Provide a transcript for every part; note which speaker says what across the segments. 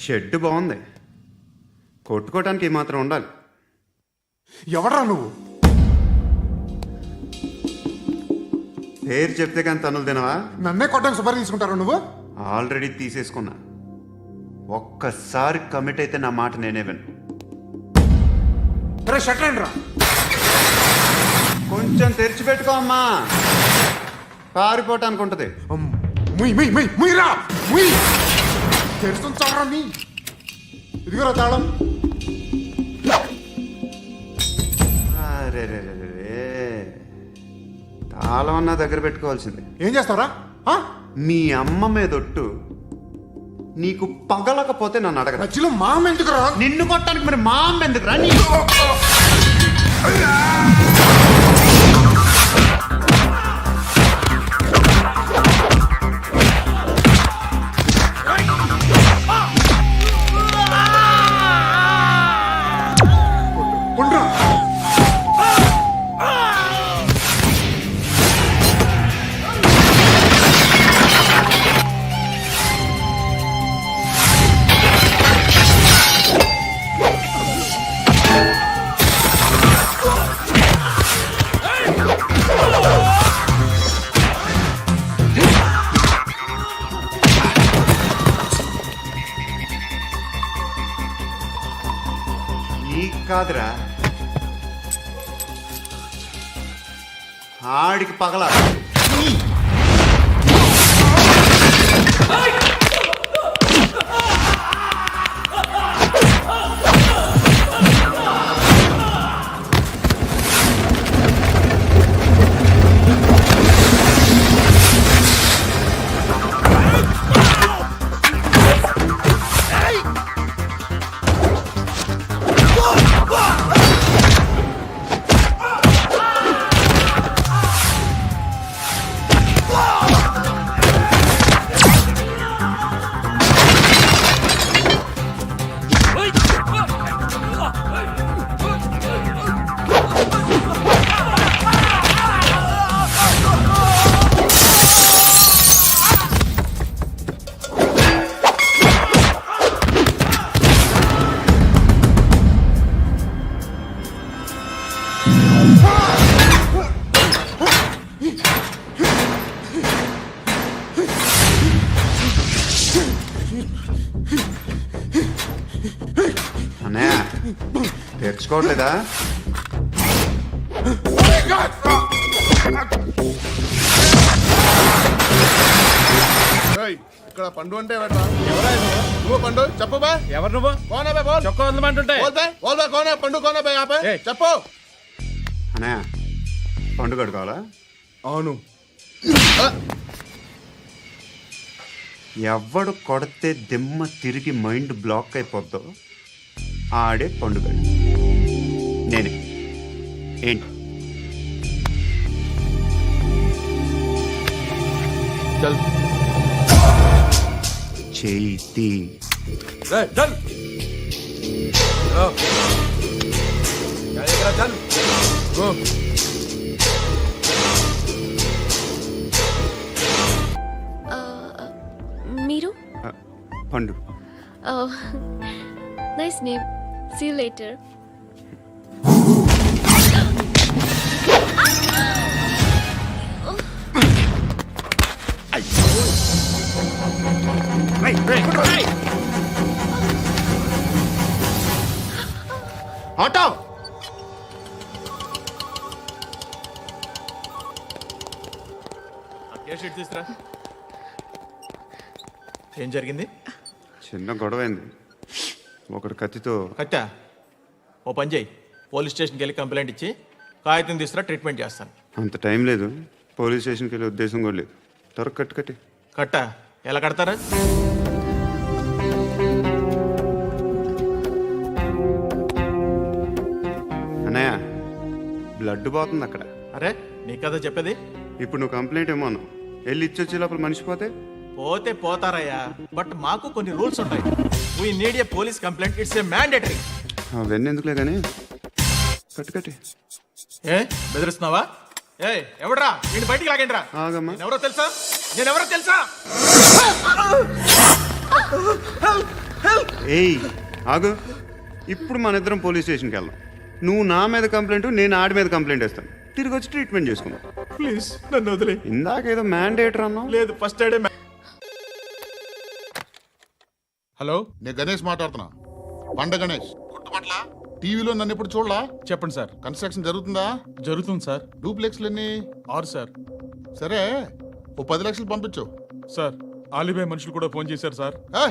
Speaker 1: Shed బాగుంది, కొట్టుకోవటానికి మాత్రం ఉండాలి.
Speaker 2: ఎవడ్రా నువ్వు?
Speaker 1: పేరు చెప్తే కానీ తనులు తినవా?
Speaker 2: నన్నే కొట్టడానికి సుపారీ తీసుకుంటారా నువ్వు?
Speaker 1: ఆల్రెడీ తీసేసుకున్నా. ఒక్కసారి కమిట్ అయితే నా మాట నేనే విను.
Speaker 2: రే షట్లేండి రా.
Speaker 1: కొంచెం తెరిచిపెట్టుకో అమ్మా, పారిపోవటానికి ఉంటుంది.
Speaker 2: ముయ్యరా ముయ్. తెరుస్తుంది చావరా నీ. ఇదిగోరా తాళం.
Speaker 1: అరే తాళం అన్నా దగ్గర పెట్టుకోవాల్సింది.
Speaker 2: ఏం చేస్తావరా?
Speaker 1: మీ అమ్మ మీదొట్టు, నీకు పగలకపోతే నన్ను అడగరా.
Speaker 2: మధ్యలో మామ ఎందుకు రా?
Speaker 1: నిన్ను కొట్టడానికి మరి మా అమ్మ ఎందుకు రా? నీకు కాదురా, ఆడికి పగల. అన్నయ్య తెచ్చుకోవట్లేదా?
Speaker 3: ఇక్కడ పండు అంటే నువ్వు పండు చెప్పు బా.
Speaker 4: ఎవరు నువ్వు?
Speaker 3: కోనా బే బోల్.
Speaker 4: చొక్కా వదలమంటుంటే
Speaker 3: కోనా పండు కోనా బే ఆపే చెప్పు.
Speaker 1: అన్నయ్య పండు కడుకోవాలా?
Speaker 3: అవును.
Speaker 1: ఎవడు కొడితే దిమ్మ తిరిగి మైండ్ బ్లాక్ అయిపోద్దో ఆడే పండుగ. నేనే. ఏంటి? చేతి
Speaker 5: మీరు?
Speaker 1: Pandu.
Speaker 5: Nice name. See you later.
Speaker 1: Auto
Speaker 4: తీసురా. ఏం జరిగింది?
Speaker 1: చిన్న గొడవైంది. ఒకడు కత్తితో.
Speaker 4: కట్టా? ఓ పని చేయి, పోలీస్ స్టేషన్కి వెళ్ళి కంప్లైంట్ ఇచ్చి కాగితం తీసుకురా, ట్రీట్మెంట్ చేస్తాను.
Speaker 1: అంత టైం లేదు, పోలీస్ స్టేషన్కి వెళ్ళే ఉద్దేశం కూడా లేదు. త్వరగా కట్టి.
Speaker 4: కట్టా? ఎలా కడతారా?
Speaker 1: అన్నయ్య బ్లడ్ పోతుంది అక్కడ.
Speaker 4: అరే నీ కదా చెప్పేది.
Speaker 1: ఇప్పుడు నువ్వు కంప్లైంట్ ఏమో అన్నావు, వెళ్ళి ఇచ్చొచ్చే లోపల మనిషి పోతే
Speaker 4: పోతే పోతారయ్యా, బట్ మాకు కొన్ని రూల్స్ ఉంటాయి. We need a police complaint, it's a mandatory.
Speaker 1: అవన్నీ ఎందుకులే కానీ కట్టి.
Speaker 4: ఏ బెదిరిస్తున్నావా? ఏ ఎవడ్రా నేను బయటికి లాగండి రా.
Speaker 1: ఆగమ్మా.
Speaker 4: ఎవరో తెలుసా? నేను ఎవరో తెలుసా?
Speaker 1: ఏయ్ ఆగు, ఇప్పుడు మన ఇద్దరం పోలీస్ స్టేషన్కి వెళ్దాం. నువ్వు నా మీద కంప్లైంట్, నేను ఆడి మీద కంప్లైంట్ వేస్తాను. తిరిగి వచ్చి ట్రీట్మెంట్ చేసుకుందాం.
Speaker 4: ప్లీజ్ నన్ను వదిలే.
Speaker 1: ఇందాకేదో మ్యాండేటర్ అన్నావు.
Speaker 4: లేదు, ఫస్ట్ ఎయిడే
Speaker 3: హలో, నేను గణేష్ మాట్లాడుతున్నా. బండ గణేష్ గుర్తుపట్ల. టీవీలో నన్ను ఇప్పుడు చూడలా?
Speaker 4: చెప్పండి సార్.
Speaker 3: కన్స్ట్రక్షన్ జరుగుతుందా?
Speaker 4: జరుగుతుంది సార్.
Speaker 3: డూప్లెక్స్లు ఎన్ని?
Speaker 4: 6 సార్.
Speaker 3: సరే, ఓ 10 లక్షలు పంపించు.
Speaker 4: సార్, ఆలిబాయ్ మనుషులు కూడా ఫోన్ చేశారు సార్.
Speaker 3: ఏ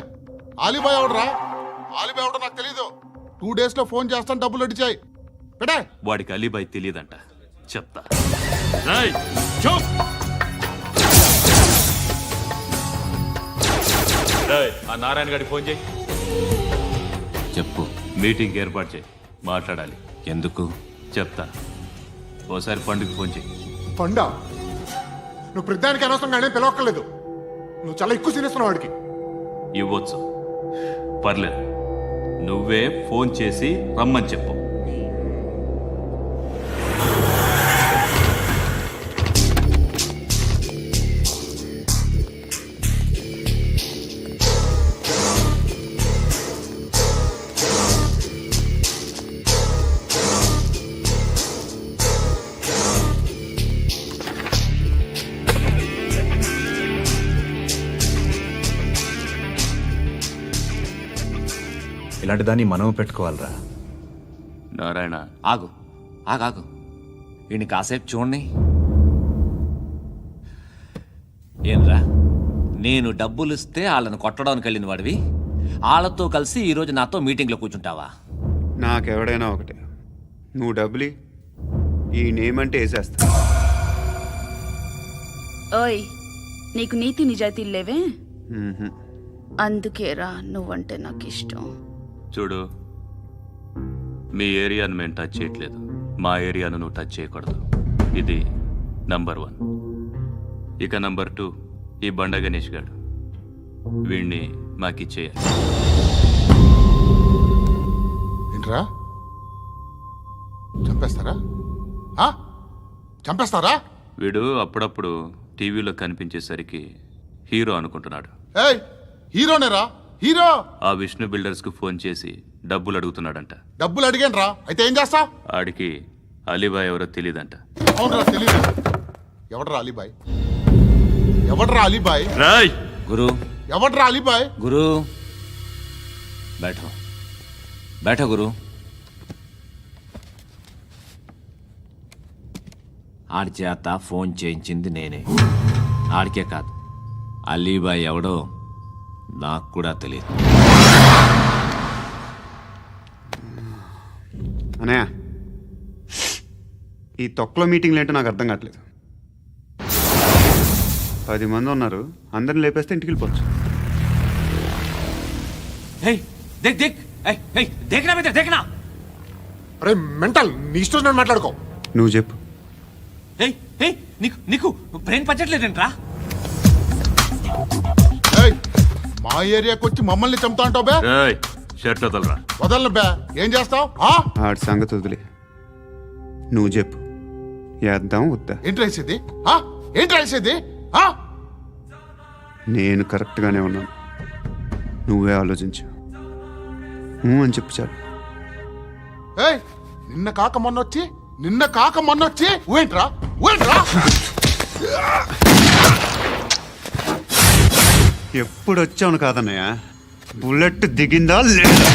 Speaker 3: ఆలిబాయ్ ఎవడరా? ఆలిబాయ్ ఎవడో నాకు తెలీదు. 2 days లో ఫోన్ చేస్తాను, డబ్బులు అడిచాయి పెట్టే.
Speaker 6: వాడికి అలీబాయ్ తెలియదంట, చెప్తా. రేయ్, చూప్. రేయ్, ఆ నారాయణ గారికి ఫోన్ చేయి. చెప్పు. మీటింగ్ ఏర్పాటు చేయి, మాట్లాడాలి. ఎందుకు చెప్తా. ఓసారి పండుగ ఫోన్ చేయి.
Speaker 2: పండా, నువ్వు ప్రతిదానికి అనవసరంగానే పిలవక్కర్లేదు. నువ్వు చాలా ఎక్కువ సీనిస్తున్నావు వాడికి.
Speaker 6: ఇవ్వచ్చు, పర్లేదు. నువ్వే ఫోన్ చేసి రమ్మని చెప్పు.
Speaker 7: ఇలాంటి దాన్ని మనం పెట్టుకోవాలరా.
Speaker 6: నారాయణ,
Speaker 8: ఆగు ఆగాగు, వీడిని కాసేపు చూడండి. ఏంరా, నేను డబ్బులు ఇస్తే వాళ్ళని కొట్టడానికి వెళ్ళిన వాడివి, వాళ్ళతో కలిసి ఈరోజు నాతో మీటింగ్లో కూర్చుంటావా?
Speaker 1: నాకెవడైనా ఒకటే, నువ్వు డబ్బులి, ఈ నేమ్ అంటే వేసేస్తా.
Speaker 9: ఓయ్, నీకు నీతి నిజాయితీలు లేవే,
Speaker 1: మ్మ్హ.
Speaker 9: అందుకేరా నువ్వంటే నాకు ఇష్టం.
Speaker 6: చూడు, మీ ఏరియాను మేము టచ్ చేయట్లేదు, మా ఏరియాను నువ్వు టచ్ చేయకూడదు. ఇది నంబర్ 1. ఇక నంబర్ 2, ఈ బండ గణేష్ గాడు, వీణ్ణి మాకిచ్చేయాలి.
Speaker 3: ఏంట్రా, చంపేస్తారా? ఆ? చంపేస్తారా?
Speaker 6: వీడు అప్పుడప్పుడు టీవీలో కనిపించేసరికి హీరో అనుకుంటున్నాడు.
Speaker 3: ఏయ్, హీరోనేరా, హీరో.
Speaker 6: ఆ విష్ణు బిల్డర్స్కు ఫోన్ చేసి డబ్బులు అడుగుతున్నాడంట.
Speaker 3: డబ్బులు అడిగాను రా, అయితే ఏం చేస్తా?
Speaker 6: ఆడికి అలీబాయ్ ఎవరో తెలీదంట.
Speaker 3: అవునరా, తెలీదు. ఎవడ్రా అలీబాయ్? ఎవడ్రా అలీబాయ్?
Speaker 6: రాయ్
Speaker 8: గురు,
Speaker 3: ఎవడ్రా అలీబాయ్?
Speaker 8: గురు, బైఠో బైఠో గురు. ఆడి చేత ఫోన్ చేయించింది నేనే. ఆడికే కాదు, అలీబాయ్ ఎవడో నాకు కూడా తెలియదు.
Speaker 1: అనయ్య, ఈ తొక్కలో మీటింగ్లు ఏంటో నాకు అర్థం కావట్లేదు. 10 మంది ఉన్నారు, అందరిని లేపేస్తే ఇంటికి వెళ్ళిపోవచ్చు.
Speaker 8: హే, దేక్ దేక్, హే దేఖ్నా మిత్ర, దేఖ్నా.
Speaker 2: అరే మెంటల్, నీ ఇష్టం నేను మాట్లాడుకో.
Speaker 1: నువ్వు చెప్పు.
Speaker 8: హే హే, నీకు నీకు బ్రెయిన్ పచ్చట్లేదంట్రా.
Speaker 3: ఏయ్, మా ఏరియాకి వచ్చి మమ్మల్ని చంపుతా అంటావు బే?
Speaker 6: రాయ్, షర్ట్ వదలరా.
Speaker 3: వదలను బే, ఏం చేస్తావు?
Speaker 1: ఆడి సంగతి వదిలే, నువ్వు చెప్పు. వేద్దాం వద్దా?
Speaker 3: ఏంటి రాసేది? ఏంటి రాసేది?
Speaker 1: నేను కరెక్ట్గానే ఉన్నాను, నువ్వే ఆలోచించు. అని చెప్పు చాలు.
Speaker 3: ఏయ్, నిన్న కాక మొన్నొచ్చి ఊయంట్రా.
Speaker 1: ఎప్పుడు వచ్చావును కాదన్నయ్య, బుల్లెట్ దిగిందా లేదా?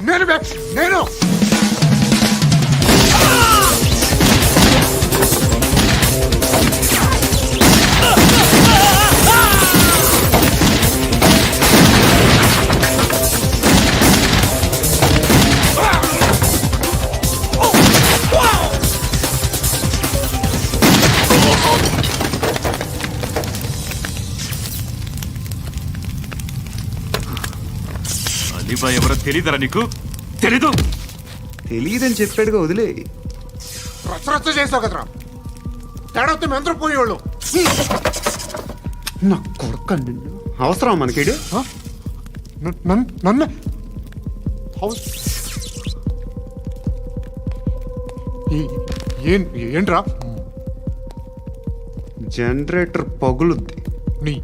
Speaker 2: నేను బే, నేను.
Speaker 6: అలీబాయ్ ఎవరో తెలీదరా నీకు? తెలీదు.
Speaker 1: తెలియదని చెప్పాడుగా, వదిలే.
Speaker 2: రచ్చ చేసావు కదరా. తేడా వస్తే మెంతరం పోయేవాళ్ళు.
Speaker 1: నా కొడుకు నిన్ను అవసరం మనకేడు.
Speaker 2: నన్ను ఏంట్రా
Speaker 1: జనరేటర్ పగులుద్ది.
Speaker 2: నీ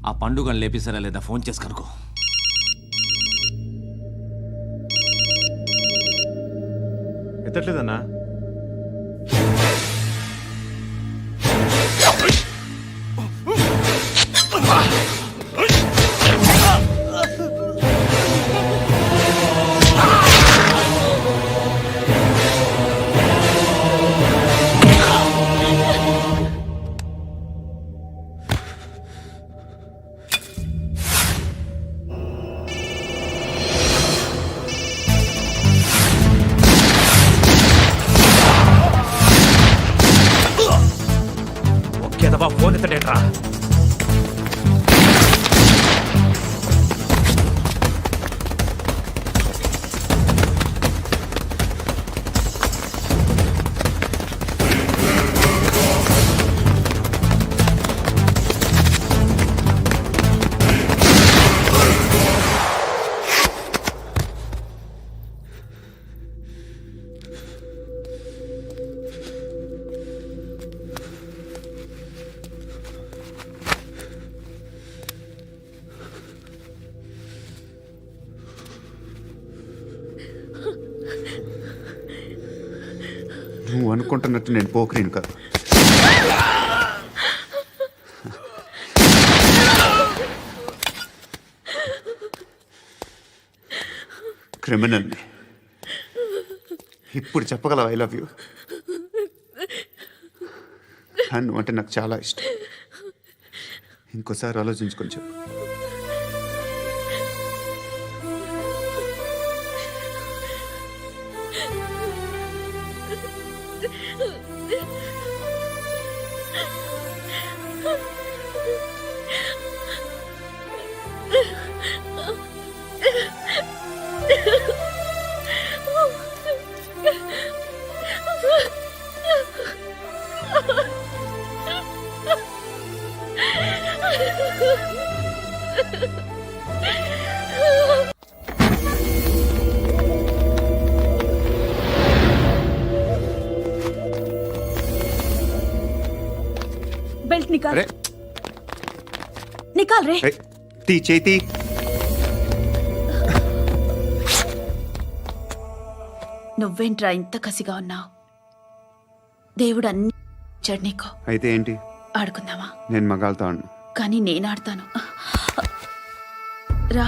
Speaker 8: ఆ పండుగను లేపిస్తారా లేదా ఫోన్ చేసి కనుకో.
Speaker 7: ఎత్తట్లేదన్నా. ఫోన్ ఎత్తడేట్రా.
Speaker 1: నువ్వు అనుకుంటున్నట్టు నేను పోకరీని కాదు. క్రిమినల్ని. ఇప్పుడు చెప్పగలవు ఐ లవ్ యూ. నువ్వు అంటే నాకు చాలా ఇష్టం. ఇంకోసారి ఆలోచించుకొని చెప్పు.
Speaker 9: बेल्ट निकाल
Speaker 1: अरे
Speaker 9: निकाल रे
Speaker 1: ए, ती చేతి
Speaker 9: నువ్వేంట్రా ఇంత కసిగా ఉన్నావు దేవుడు అన్ని ఇచ్చాడు నీకు
Speaker 1: అయితే ఏంటి
Speaker 9: ఆడుకుందామా
Speaker 1: నేను మగాళ్ళతో ఆడను
Speaker 9: కానీ నేను ఆడతాను రా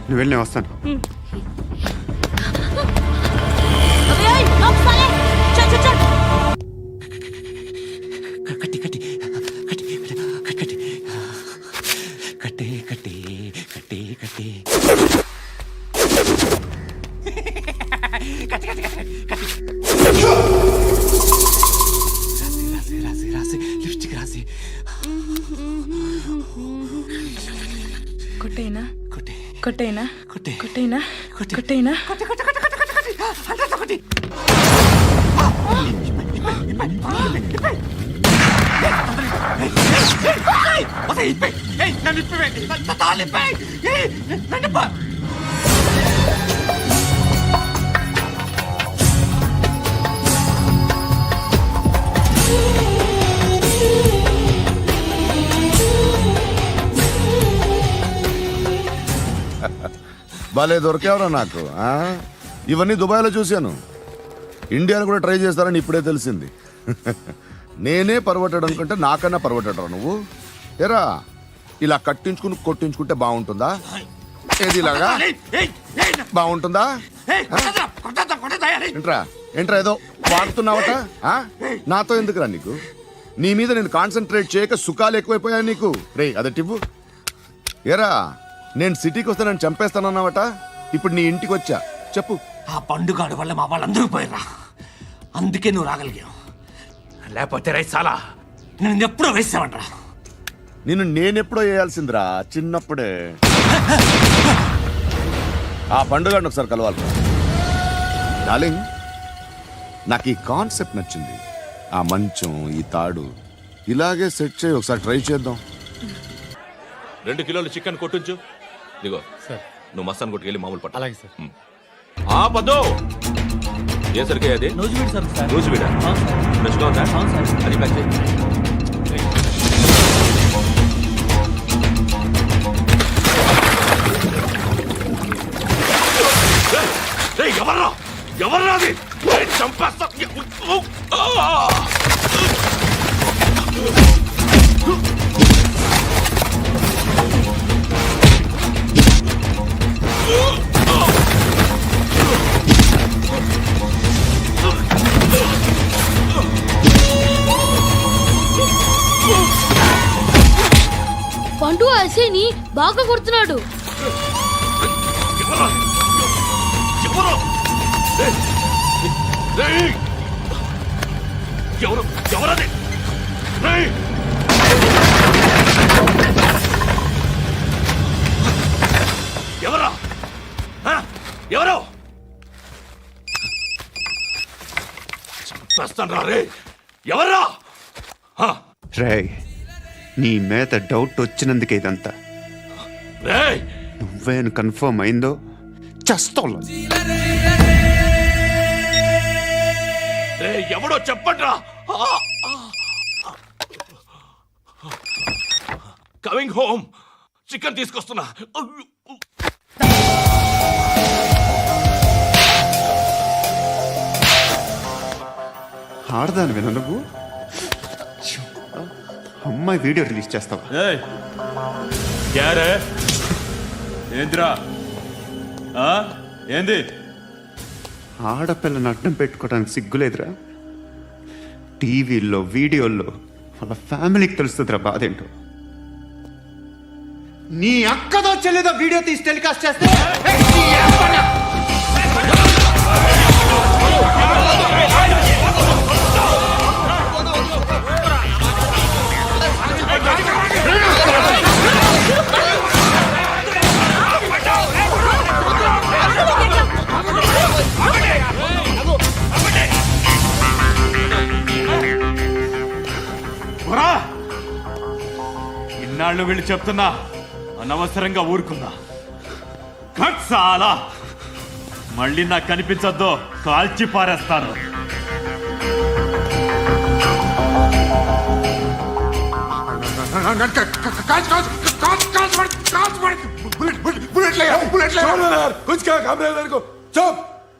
Speaker 1: నువ్వు వెళ్ళి నేను వస్తాను
Speaker 9: కొట్టేనా కొట్టేనా కొట్టేనా కొట్టేనా
Speaker 3: భలే దొరికేవరా నాకు ఆ? ఇవన్నీ దుబాయ్లో చూశాను ఇండియాలో కూడా ట్రై చేస్తారని ఇప్పుడే తెలిసింది నేనే పర్వటాడు అనుకుంటే నాకన్నా పర్వటాడరా నువ్వు ఎరా ఇలా కట్టించుకుని కొట్టించుకుంటే బాగుంటుందా ఏది ఇలాగా బాగుంటుందా ఏంట్రా ఏంట్రా ఏదో వాడుతున్నావట ఆ? నాతో ఎందుకురా నీకు నీ మీద నేను కాన్సన్ట్రేట్ చేయక సుఖాలు ఎక్కువైపోయా నీకు రే అదటివ్వు ఏరా నేను సిటీకి వస్తే నన్ను చంపేస్తానన్నావట ఇప్పుడు నీ ఇంటికి వచ్చా చెప్పు
Speaker 10: ఆ పండుగాడు వల్ల మా వాళ్ళందరూ పోయిర్రా అందుకే నువ్వు రాగలిగావు లేకపోతే రైసాలా నేను ఎప్పుడో వేసావంటరా
Speaker 3: నిన్ను నేనెప్పుడో వేయాల్సిందిరా చిన్నప్పుడే ఆ పండుగను ఒకసారి కలవాలి డార్లింగ్ నాకు ఈ కాన్సెప్ట్ నచ్చింది ఆ మంచం ఈ తాడు ఇలాగే సెట్ చేయి ఒకసారి ట్రై చేద్దాం
Speaker 11: 2 కిలోలు చికెన్ కొట్టించు ఇదిగో సార్ నువ్వు మస్తాన్ కొట్టుకెళ్ళి మామూలు పట్టు
Speaker 10: అలాగే సార్
Speaker 11: ఆ పద్దు ఏ సరికే అది
Speaker 10: నూజివీడు సార్ సార్
Speaker 11: నూజివీడా ఫ్రెష్గా ఉందా
Speaker 10: అవును సార్
Speaker 11: అది ప్యాక్ చేయి ఎవర్రాది చంపేస్తా
Speaker 5: పండు అసేని బాగా కొడుతున్నాడు.
Speaker 11: ఎవరు ఎవరు ఎవరది ఎవరా ఎవరు చంపేస్తాను రా రే ఎవర్రా
Speaker 1: రే నీ మీద డౌట్ వచ్చినందుకే ఇదంతా.
Speaker 11: రే
Speaker 1: నువ్వేను కన్ఫర్మ్ అయిందో చస్తావు.
Speaker 11: రే ఎవడో చెప్పట్రా కమింగ్ హోమ్ చికెన్ తీసుకొస్తున్నా
Speaker 1: ఆడదాని విన నువ్వు అమ్మాయి వీడియో రిలీజ్ చేస్తావా?
Speaker 6: ఏంద్రా ఏంది?
Speaker 1: ఆడపిల్లని అడ్డం పెట్టుకోవడానికి సిగ్గులేదురా? టీవీల్లో వీడియోల్లో వాళ్ళ ఫ్యామిలీకి తెలుస్తుందిరా బాధ ఏంటో. నీ అక్కదో చెల్లిదో వీడియో తీసి టెలికాస్ట్ చేస్తే
Speaker 6: ఇన్నాళ్ళు వీళ్ళు చెప్తున్నా అనవసరంగా ఊరుకున్నా. చాలా మళ్ళీ నాకు కనిపించొద్దు, కాల్చి పారేస్తాను.
Speaker 2: बुलेट बुलेट ले बुलेट ले कुछ क्या काम रहा है तेरे को चुप